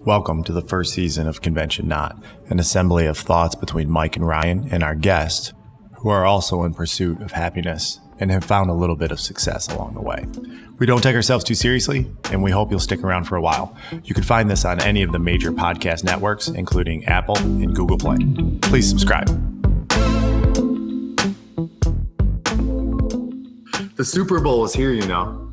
Welcome to the first season of conventioNOT, an assembly of thoughts between Mike and Ryan and our guest, who are also in pursuit of happiness and have found a little bit of success along the way. We don't take ourselves too seriously, and we hope you'll stick around for a while. You can find this on any of the major podcast networks, including Apple and Google Play. Please subscribe. The Super Bowl is here, you know.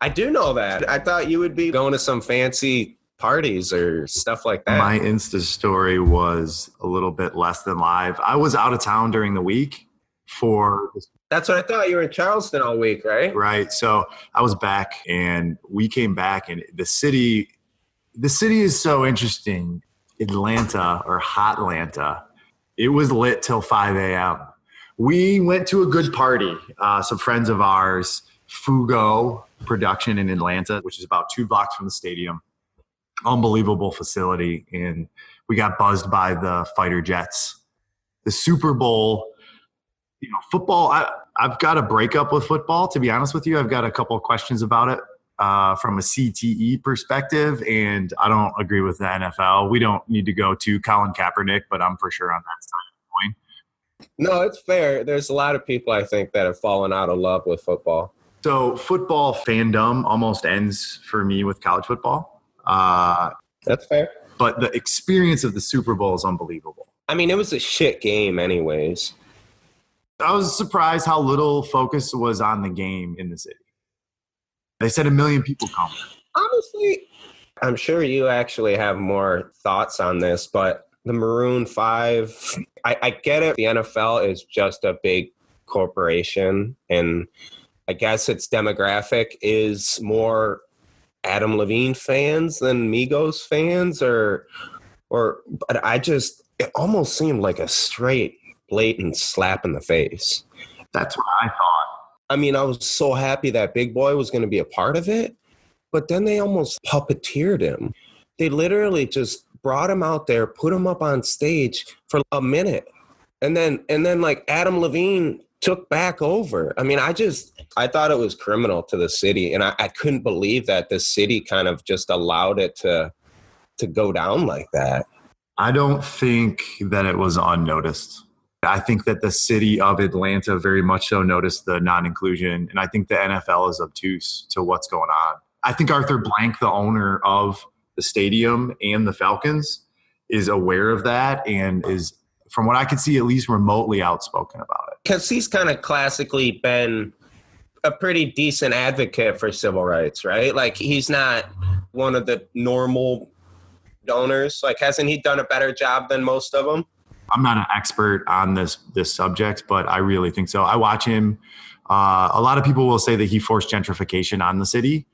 I do know that. I thought you would be going to some fancy parties or stuff like that. My Insta story was a little bit less than live. I was out of town during the week for... That's what I thought. You were in Charleston all week, right? Right. So I was back and we came back and the city is so interesting. Atlanta or Hotlanta, it was lit till 5 a.m. We went to a good party. Some friends of ours, Fugo Production in Atlanta, which is about 2 blocks from the stadium. Unbelievable facility. And we got buzzed by the fighter jets. The Super Bowl, football, I've got a breakup with football, to be honest with you. I've got a couple of questions about it from a CTE perspective, and I don't agree with the NFL. We don't need to go to Colin Kaepernick, but I'm for sure on that side of the point. No, it's fair. There's a lot of people, I think, that have fallen out of love with football. So football fandom almost ends for me with college football. That's fair. But the experience of the Super Bowl is unbelievable. I mean, it was a shit game anyways. I was surprised how little focus was on the game in the city. They said 1 million people come. Honestly, I'm sure you actually have more thoughts on this, but the Maroon 5, I get it. The NFL is just a big corporation, and I guess its demographic is more Adam Levine fans than Migos fans, but it almost seemed like a straight, blatant slap in the face. That's what I thought. I mean, I was so happy that Big Boy was going to be a part of it, but then they almost puppeteered him. They literally just brought him out there, put him up on stage for a minute, and then like Adam Levine took back over. I mean, I thought it was criminal to the city, and I couldn't believe that the city kind of just allowed it to go down like that. I don't think that it was unnoticed. I think that the city of Atlanta very much so noticed the non-inclusion, and I think the NFL is obtuse to what's going on. I think Arthur Blank, the owner of the stadium and the Falcons, is aware of that and is, from what I could see, at least remotely outspoken about it. Because he's kind of classically been a pretty decent advocate for civil rights, right? Like, he's not one of the normal donors. Like, hasn't he done a better job than most of them? I'm not an expert on this subject, but I really think so. I watch him. A lot of people will say that he forced gentrification on the city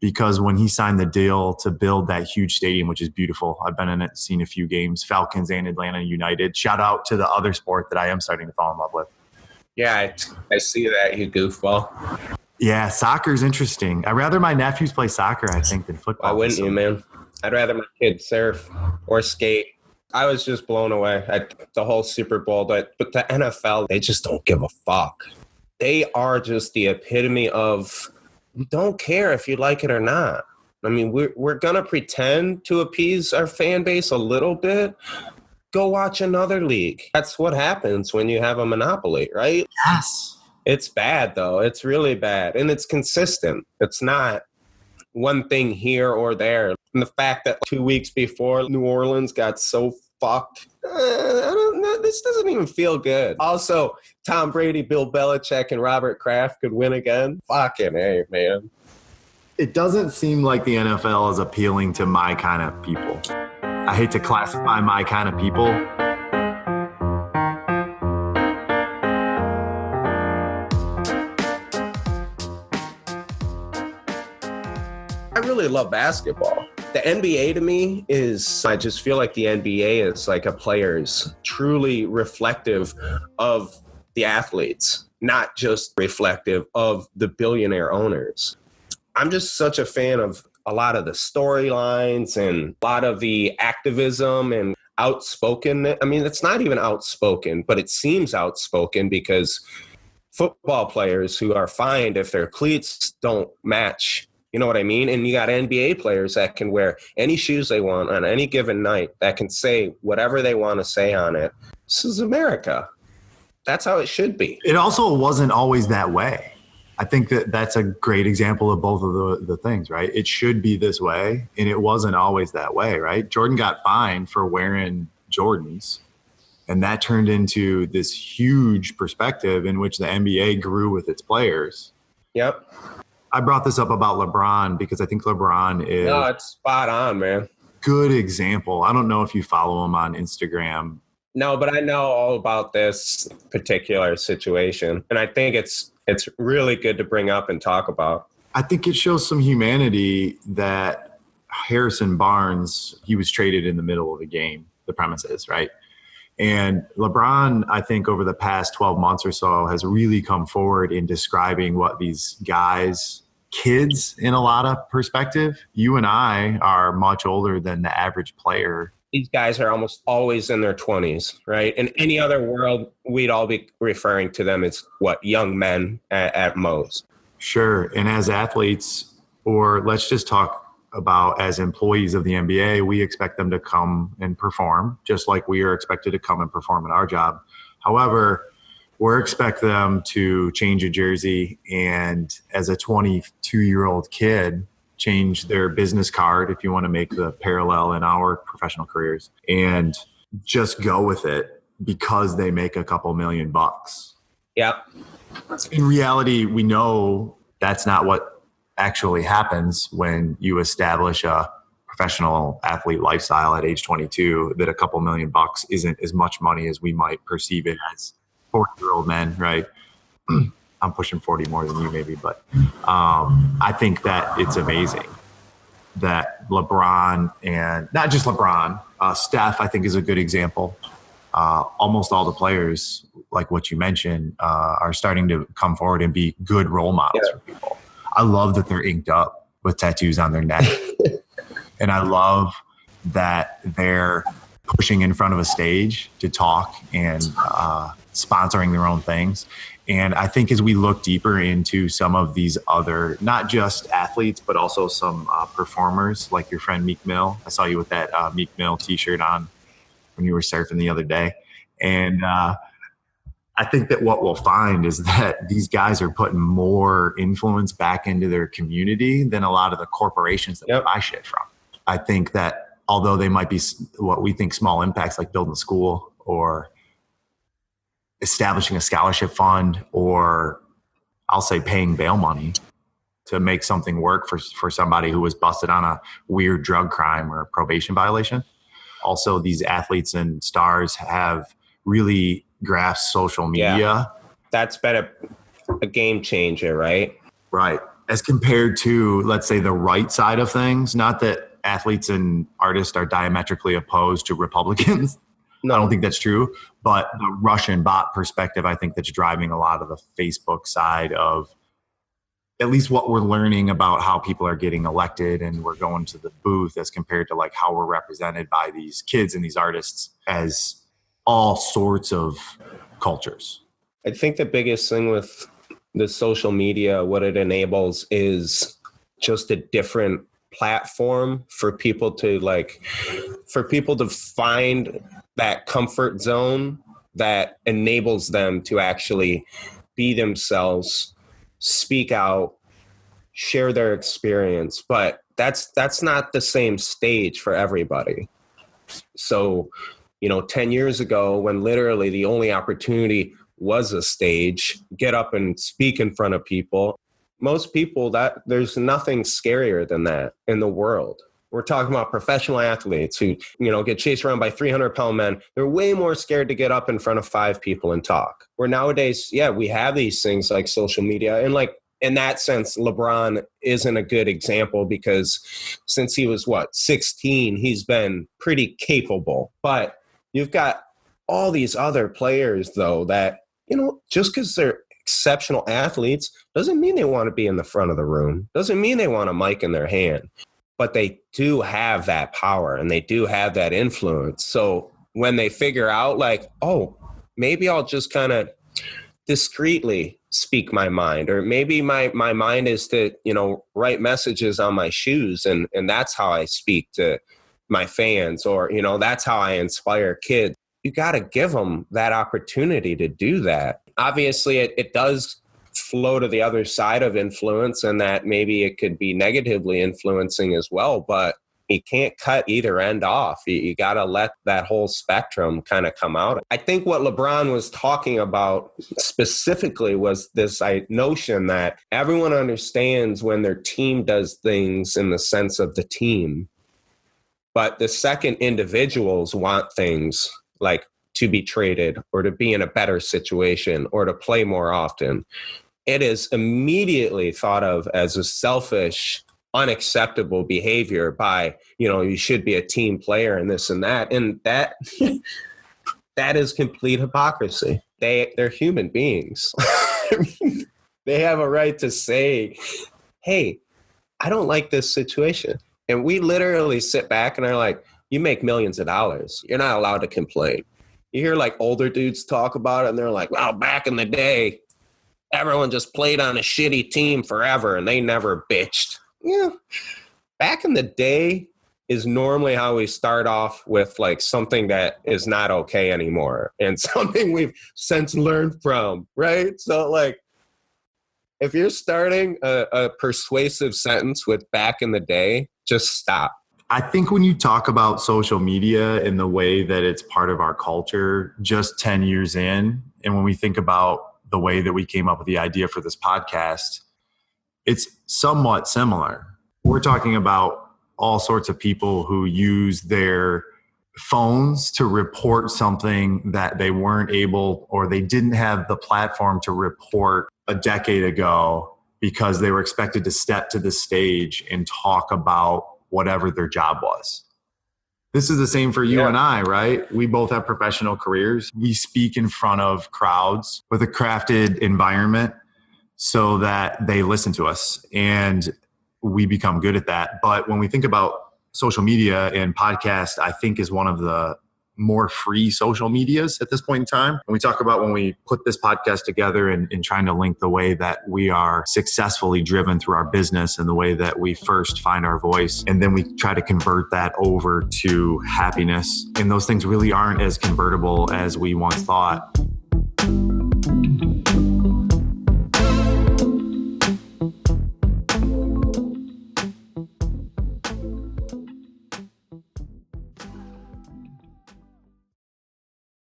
because when he signed the deal to build that huge stadium, which is beautiful, I've been in it, seen a few games, Falcons and Atlanta United. Shout out to the other sport that I am starting to fall in love with. Yeah, I see that, you goofball. Yeah, soccer's interesting. I'd rather my nephews play soccer, I think, than football. Why wouldn't you, man? I'd rather my kids surf or skate. I was just blown away at the whole Super Bowl. But the NFL, they just don't give a fuck. They are just the epitome of, we don't care if you like it or not. I mean, we're going to pretend to appease our fan base a little bit. Go watch another league. That's what happens when you have a monopoly, right? Yes. It's bad, though. It's really bad. And it's consistent. It's not one thing here or there. And the fact that 2 weeks before New Orleans got so fucked, I don't know, this doesn't even feel good. Also, Tom Brady, Bill Belichick, and Robert Kraft could win again. Fucking A, man. It doesn't seem like the NFL is appealing to my kind of people. I hate to classify my kind of people. I really love basketball. The NBA to me is, I just feel like the NBA is like a player's truly reflective of the athletes, not just reflective of the billionaire owners. I'm just such a fan of a lot of the storylines and a lot of the activism and outspoken. I mean, it's not even outspoken, but it seems outspoken because football players who are fined if their cleats don't match You know what I mean? And you got NBA players that can wear any shoes they want on any given night, that can say whatever they want to say on it. This is America. That's how it should be. It also wasn't always that way. I think that's a great example of both of the things, right? It should be this way, and it wasn't always that way, right? Jordan got fined for wearing Jordans, and that turned into this huge perspective in which the NBA grew with its players. Yep. I brought this up about LeBron because I think LeBron is No, it's spot on, man. Good example. I don't know if you follow him on Instagram. No, but I know all about this particular situation, and I think it's really good to bring up and talk about. I think it shows some humanity that Harrison Barnes, he was traded in the middle of the game, the premise is, right? And LeBron, I think over the past 12 months or so, has really come forward in describing what these guys, kids in a lot of perspective. You and I are much older than the average player. These guys are almost always in their 20s, right? In any other world, we'd all be referring to them as, young men at most. Sure. And as athletes, or let's just talk about as employees of the NBA, we expect them to come and perform just like we are expected to come and perform in our job. However, we expect them to change a jersey and as a 22-year-old kid, change their business card, if you want to make the parallel in our professional careers, and just go with it because they make a couple $1 million. Yep. In reality, we know that's not what actually happens when you establish a professional athlete lifestyle at age 22, that a couple $1 million isn't as much money as we might perceive it as 40-year-old men, right? I'm pushing 40 more than you maybe, but I think that it's amazing that LeBron, and not just LeBron, Steph, I think is a good example. Almost all the players, like what you mentioned, are starting to come forward and be good role models for people. I love that they're inked up with tattoos on their neck. And I love that they're pushing in front of a stage to talk and sponsoring their own things. And I think as we look deeper into some of these other, not just athletes, but also some performers like your friend Meek Mill. I saw you with that Meek Mill t-shirt on when you were surfing the other day. And I think that what we'll find is that these guys are putting more influence back into their community than a lot of the corporations that we buy shit from. I think that although they might be what we think small impacts, like building a school or establishing a scholarship fund, or I'll say paying bail money to make something work for somebody who was busted on a weird drug crime or a probation violation. Also, these athletes and stars have really grasped social media. Yeah. That's been a game changer, right? Right. As compared to, let's say, the right side of things. Not that athletes and artists are diametrically opposed to Republicans. No. I don't think that's true. But the Russian bot perspective, I think that's driving a lot of the Facebook side of at least what we're learning about how people are getting elected and we're going to the booth, as compared to like how we're represented by these kids and these artists as all sorts of cultures. I think the biggest thing with the social media, what it enables is just a different platform for people to find that comfort zone that enables them to actually be themselves, speak out, share their experience. But that's not the same stage for everybody. So, 10 years ago, when literally the only opportunity was a stage, get up and speak in front of people, most people, that there's nothing scarier than that in the world. We're talking about professional athletes who, get chased around by 300-pound men. They're way more scared to get up in front of 5 people and talk. Where nowadays, we have these things like social media. And like, in that sense, LeBron isn't a good example because since he was, 16, he's been pretty capable. But you've got all these other players, though, that, just because they're exceptional athletes doesn't mean they want to be in the front of the room. Doesn't mean they want a mic in their hand. But they do have that power and they do have that influence. So when they figure out like, oh, maybe I'll just kind of discreetly speak my mind, or maybe my mind is to, write messages on my shoes. And that's how I speak to my fans, or, that's how I inspire kids. You got to give them that opportunity to do that. Obviously, it does flow to the other side of influence, and that maybe it could be negatively influencing as well, but you can't cut either end off. You got to let that whole spectrum kind of come out. I think what LeBron was talking about specifically was this notion that everyone understands when their team does things in the sense of the team, but the second individuals want things like to be traded or to be in a better situation or to play more often, it is immediately thought of as a selfish, unacceptable behavior by, you should be a team player and this and that. And that that is complete hypocrisy. They're human beings. They have a right to say, hey, I don't like this situation. And we literally sit back and are like, you make millions of dollars. You're not allowed to complain. You hear like older dudes talk about it and they're like, well, back in the day, everyone just played on a shitty team forever and they never bitched. Yeah. Back in the day is normally how we start off with like something that is not okay anymore and something we've since learned from, right? So like, if you're starting a persuasive sentence with back in the day, just stop. I think when you talk about social media in the way that it's part of our culture just 10 years in, and when we think about the way that we came up with the idea for this podcast, it's somewhat similar. We're talking about all sorts of people who use their phones to report something that they weren't able, or they didn't have the platform to report a decade ago because they were expected to step to the stage and talk about whatever their job was. This is the same for you and I, right? We both have professional careers. We speak in front of crowds with a crafted environment so that they listen to us and we become good at that. But when we think about social media and podcast, I think is one of the more free social medias at this point in time. And we talk about when we put this podcast together and trying to link the way that we are successfully driven through our business and the way that we first find our voice. And then we try to convert that over to happiness. And those things really aren't as convertible as we once thought.